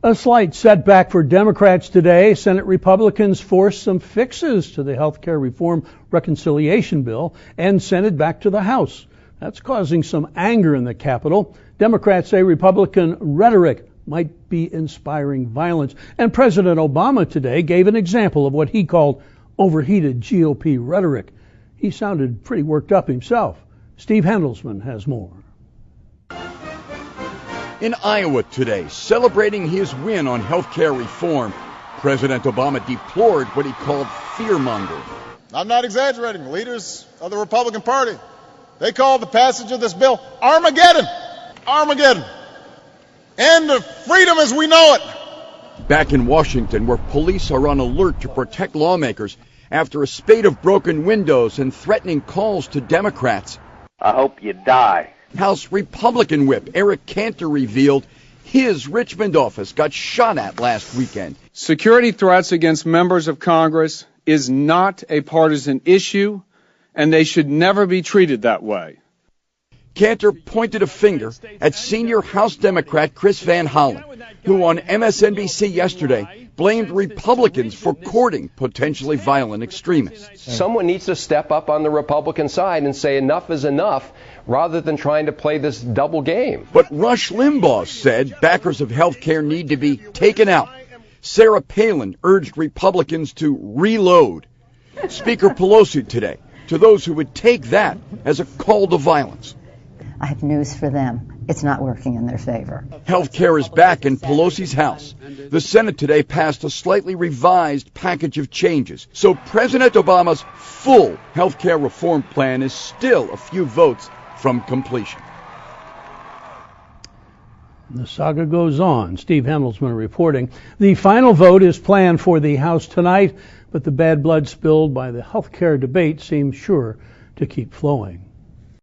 A slight setback for Democrats today. Senate Republicans forced some fixes to the health care reform reconciliation bill and sent it back to the House. That's causing some anger in the Capitol. Democrats say Republican rhetoric might be inspiring violence. And President Obama today gave an example of what he called overheated GOP rhetoric. He sounded pretty worked up himself. Steve Handelsman has more. In Iowa today, celebrating his win on health care reform, President Obama deplored what he called fear-mongering. I'm not exaggerating. Leaders of the Republican Party, they called the passage of this bill Armageddon. Armageddon. End of freedom as we know it. Back in Washington, where police are on alert to protect lawmakers after a spate of broken windows and threatening calls to Democrats. I hope you die. House Republican whip Eric Cantor revealed his Richmond office got shot at last weekend. Security threats against members of Congress is not a partisan issue, and they should never be treated that way. Cantor pointed a finger at senior House Democrat Chris Van Hollen, who on MSNBC yesterday blamed Republicans for courting potentially violent extremists. Someone needs to step up on the Republican side and say enough is enough, rather than trying to play this double game. But Rush Limbaugh said backers of health care need to be taken out. Sarah Palin urged Republicans to reload. Speaker Pelosi today to those who would take that as a call to violence. I have news for them. It's not working in their favor. Health care is back in Pelosi's House. The Senate today passed a slightly revised package of changes. So President Obama's full health care reform plan is still a few votes from completion. The saga goes on. Steve Handelsman reporting. The final vote is planned for the House tonight, but the bad blood spilled by the health care debate seems sure to keep flowing.